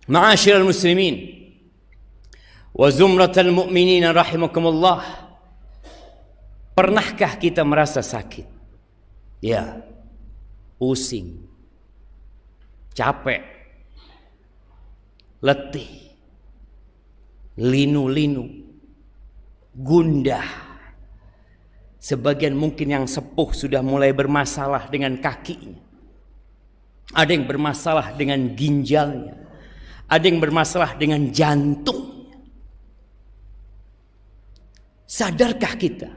Ma'asyiral muslimin wa zumratal mu'minin rahimakumullah. Pernahkah kita merasa sakit? Ya, pusing, capek, letih, linu-linu, gundah. Sebagian mungkin yang sepuh sudah mulai bermasalah dengan kakinya. Ada yang bermasalah dengan ginjalnya. Ada yang bermasalah dengan jantungnya. Sadarkah kita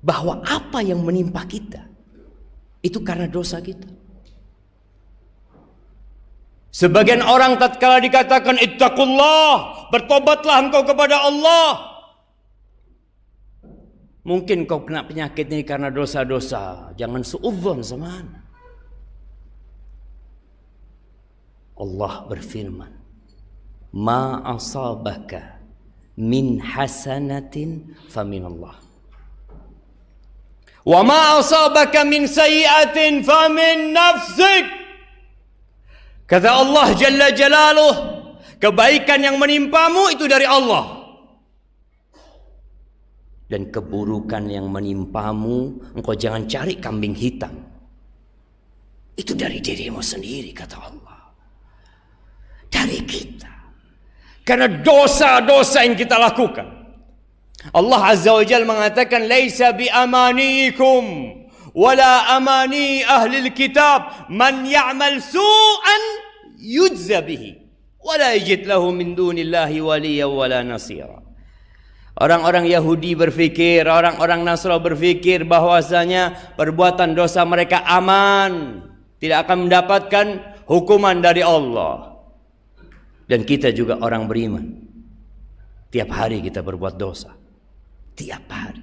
bahwa apa yang menimpa kita itu karena dosa kita? Sebagian orang tatkala dikatakan ittaqullah, bertobatlah engkau kepada Allah, mungkin kau kena penyakit ini karena dosa-dosa. Jangan suudzon sama ana. Allah berfirman, ma asabaka min hasanatin faminallah, wa ma asabaka min sayyi'atin famin nafsik. Kata Allah Jalla Jalaluh, kebaikan yang menimpamu itu dari Allah, dan keburukan yang menimpamu engkau jangan cari kambing hitam, itu dari dirimu sendiri, kata Allah. Dari kita, karena dosa-dosa yang kita lakukan. Allah Azza wa Jalla mengatakan, laisa bi amaniikum wala amani ahli kitab, man ya'mal su'an yujza bihi wala yajid lahu min dunillahi waliya wala nasira. Orang-orang Yahudi berfikir, orang-orang Nasrani berfikir bahwasanya perbuatan dosa mereka aman, tidak akan mendapatkan hukuman dari Allah. Dan kita juga orang beriman, tiap hari kita berbuat dosa, tiap hari.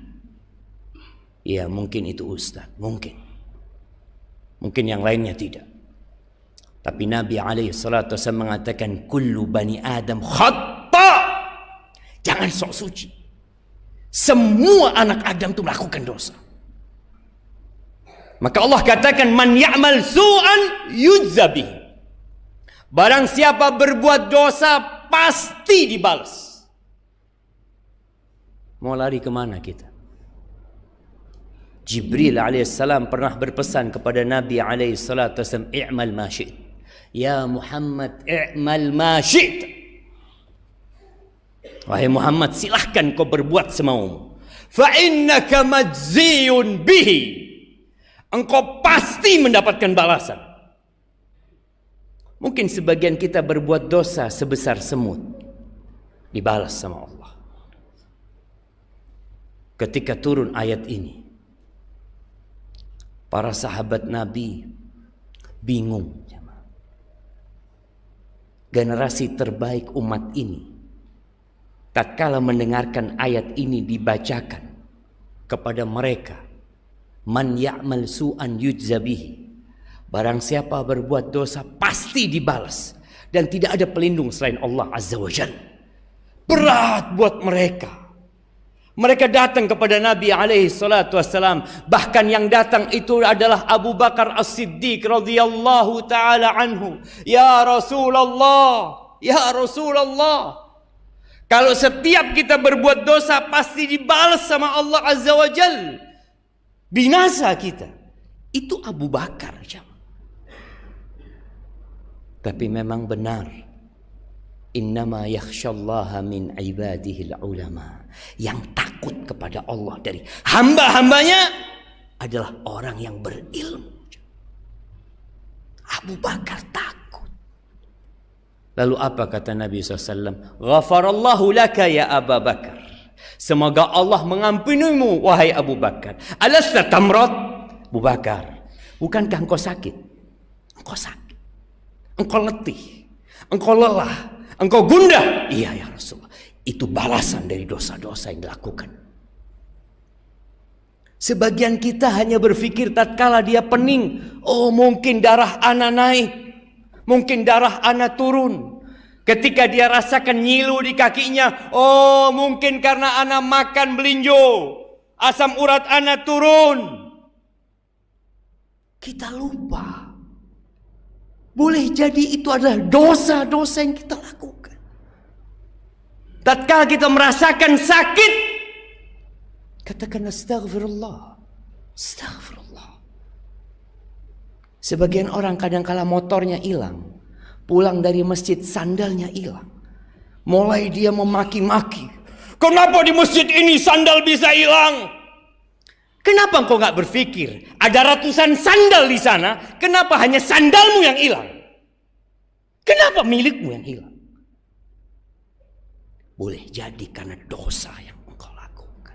Ya mungkin itu ustaz, mungkin yang lainnya tidak. Tapi Nabi SAW mengatakan, kullu bani Adam khata. Jangan sok suci. Semua anak Adam itu melakukan dosa. Maka Allah katakan, man ya'mal su'an yujza bihi. Barang siapa berbuat dosa pasti dibalas. Mau lari kemana kita? Jibril alaihissalam pernah berpesan kepada Nabi alaihissalam, i'mal ma syi'it. Ya Muhammad, i'mal ma syi'it. Wahai Muhammad, silahkan kau berbuat semaumu. Fa innaka majziyun bihi. Engkau pasti mendapatkan balasan. Mungkin sebagian kita berbuat dosa sebesar semut, dibalas sama Allah. Ketika turun ayat ini, para sahabat Nabi bingung. Generasi terbaik umat ini, tatkala mendengarkan ayat ini dibacakan kepada mereka, man ya'mal su'an yujza bihi. Barang siapa berbuat dosa pasti dibalas, dan tidak ada pelindung selain Allah Azza wa Jalla. Berat buat mereka. Mereka datang kepada Nabi alaihi salatu wassalam. Bahkan yang datang itu adalah Abu Bakar As-Siddiq radhiyallahu taala anhu. Ya Rasulullah, ya Rasulullah, kalau setiap kita berbuat dosa pasti dibalas sama Allah Azza wa Jalla, binasa kita. Itu Abu Bakar. Tapi memang benar, innama yakhsyallaha min ibadihil ulama. Yang takut kepada Allah dari hamba-hambanya adalah orang yang berilmu. Abu Bakar takut. Lalu apa kata Nabi SAW? Ghafarallahu laka ya Abu Bakar. Semoga Allah mengampunimu wahai Abu Bakar. Alasta tamrat? Abu Bakar, bukankah engkau sakit? Engkau sakit. Engkau letih, engkau lelah, engkau gundah. Iya ya Rasulullah. Itu balasan dari dosa-dosa yang dilakukan. Sebagian kita hanya berpikir tatkala dia pening, oh mungkin darah ana naik, mungkin darah ana turun. Ketika dia rasakan nyilu di kakinya, oh mungkin karena ana makan belinjo, asam urat ana turun. Kita lupa Boleh jadi itu adalah dosa-dosa yang kita lakukan. Tatkala kita merasakan sakit, katakan astagfirullah. Astagfirullah. Sebagian orang kadang-kala motornya hilang, pulang dari masjid sandalnya hilang. Mulai dia memaki-maki. Kenapa di masjid ini sandal bisa hilang? Kenapa engkau gak berpikir ada ratusan sandal di sana? Kenapa hanya sandalmu yang hilang? Kenapa milikmu yang hilang? Boleh jadi karena dosa yang engkau lakukan.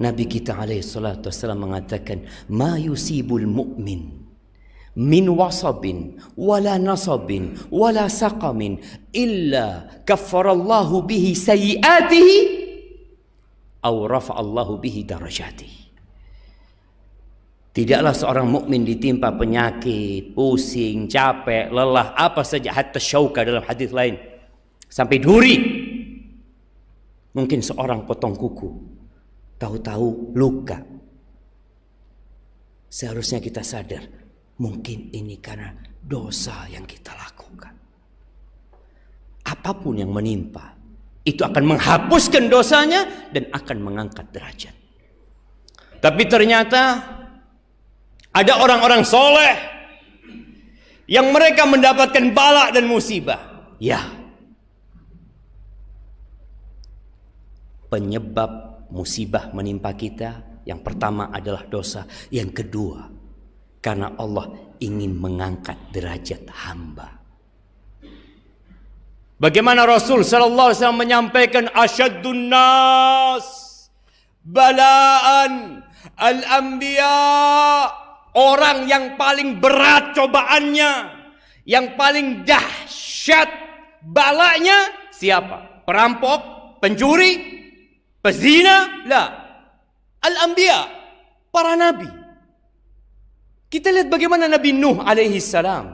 Nabi kita alaihi salatu wassalam mengatakan, ma yusibul mu'min min wasabin wala nasabin wala saqamin illa kaffarallahu bihi sayyiatihi aw rafa'allahu bihi darajatihi. Tidaklah seorang mukmin ditimpa penyakit, pusing, capek, lelah, apa saja, hatta syauka dalam hadis lain, sampai duri. Mungkin seorang potong kuku, tahu-tahu luka. Seharusnya kita sadar, mungkin ini karena dosa yang kita lakukan. Apapun yang menimpa, itu akan menghapuskan dosanya dan akan mengangkat derajat. Tapi ternyata ada orang-orang soleh yang mereka mendapatkan bala dan musibah. Ya, penyebab musibah menimpa kita yang pertama adalah dosa, yang kedua karena Allah ingin mengangkat derajat hamba. Bagaimana Rasul sallallahu alaihi wasallam menyampaikan, asyaddun nas balaan al-anbiya, orang yang paling berat cobaannya, yang paling dahsyat balanya siapa? Perampok, pencuri, pezina? La. Al-anbiya, para nabi. Kita lihat bagaimana Nabi Nuh alaihi salam,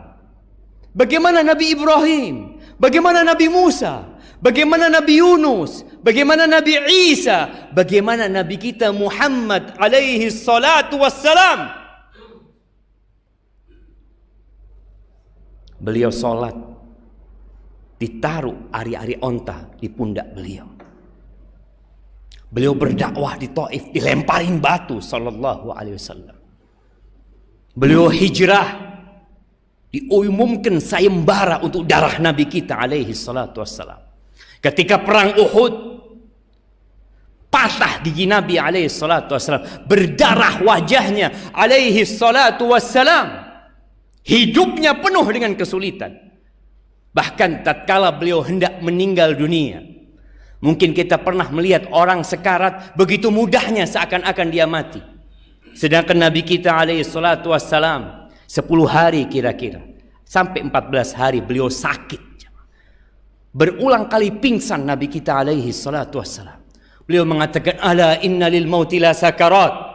bagaimana Nabi Ibrahim, bagaimana Nabi Musa, bagaimana Nabi Yunus, bagaimana Nabi Isa, bagaimana Nabi kita Muhammad alaihi salatu wassalam. Beliau sholat, ditaruh ari-ari onta di pundak beliau. Beliau berdakwah di Taif, dilemparin batu sallallahu alaihi wasallam. Beliau hijrah, diumumkan sayembara untuk darah Nabi kita alaihi salatu wassalam. Ketika perang Uhud, patah gigi Nabi alaihi salatu wassalam, berdarah wajahnya alaihi salatu wassalam. Hidupnya penuh dengan kesulitan. Bahkan tatkala beliau hendak meninggal dunia, mungkin kita pernah melihat orang sekarat begitu mudahnya seakan-akan dia mati. Sedangkan Nabi kita alaihi salatu wassalam 10 hari kira-kira sampai 14 hari beliau sakit. Berulang kali pingsan Nabi kita alaihi salatu wassalam. Beliau mengatakan, ala inna lil mauti la sakarat.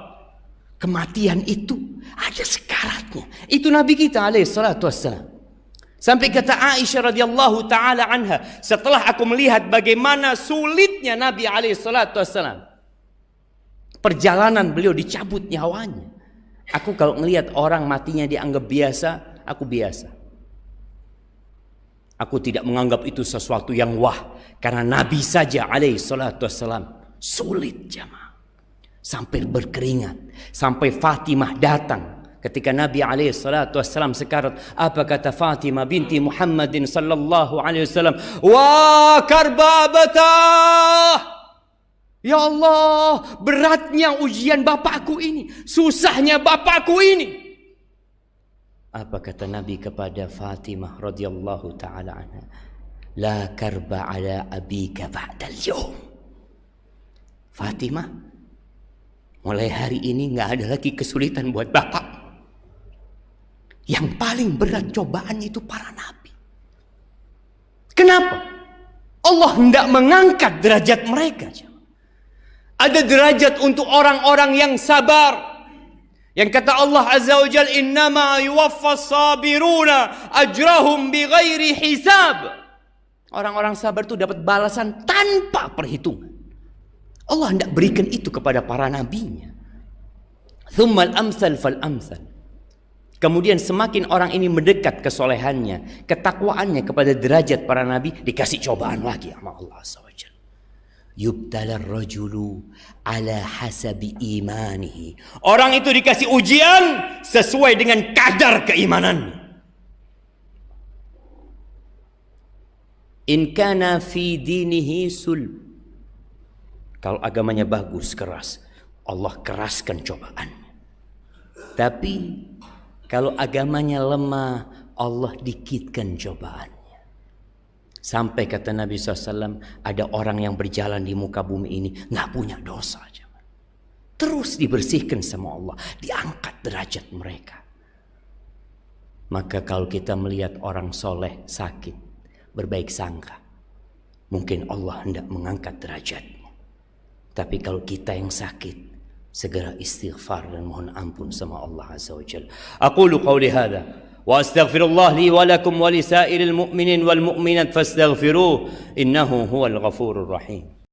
Kematian itu ada sekaratnya. Itu Nabi kita alaihi salatu wassalam. Sampai kata Aisyah radhiyallahu taala anha, setelah aku melihat bagaimana sulitnya Nabi alaihi salatu wassalam, perjalanan beliau dicabut nyawanya. Aku kalau melihat orang matinya dianggap biasa, aku biasa. Aku tidak menganggap itu sesuatu yang wah, karena Nabi saja alaihi salatu wassalam sulit jamaah. Sampai berkeringat, sampai Fatimah datang ketika Nabi alaihi salatu wassalam sekarat. Apa kata Fatimah binti Muhammadin sallallahu alaihi wasallam? Wa karbabatah, ya Allah, beratnya ujian bapakku ini, susahnya bapakku ini. Apa kata Nabi kepada Fatimah radhiyallahu taala anha? La karba ala abika ba'dal yawm. Fatimah, mulai hari ini nggak ada lagi kesulitan buat bapak. Yang paling berat cobaan itu para nabi. Kenapa? Allah hendak mengangkat derajat mereka. Ada derajat untuk orang-orang yang sabar. Yang kata Allah Azza wa Jalla, innama yuwaffas sabiruna ajrahum bighairi hisab. Orang-orang sabar itu dapat balasan tanpa perhitungan. Allah hendak berikan itu kepada para nabinya. Thummal amsal fal amsal. Kemudian semakin orang ini mendekat kesolehannya, ketakwaannya kepada derajat para nabi, dikasih cobaan lagi sama Allah SWT. Yubtalar rajulu ala hasabi imanihi. Orang itu dikasih ujian sesuai dengan kadar keimanannya. In kana fi dinihi sulb. Kalau agamanya bagus, keras, Allah keraskan cobaannya. Tapi kalau agamanya lemah, Allah dikitkan cobaannya. Sampai kata Nabi SAW, ada orang yang berjalan di muka bumi ini nggak punya dosa. Terus dibersihkan sama Allah, diangkat derajat mereka. Maka kalau kita melihat orang soleh sakit, berbaik sangka, mungkin Allah hendak mengangkat derajatnya. Tapi kalau kita yang sakit, segera istighfar dan mohon ampun sama Allah Azza wa Jalla. Aqulu qawli hadha wa astaghfirullah li wa lakum wa li sa'iril mu'minin wal mu'minat fastaghfiruh innahu huwal ghafurur rahim.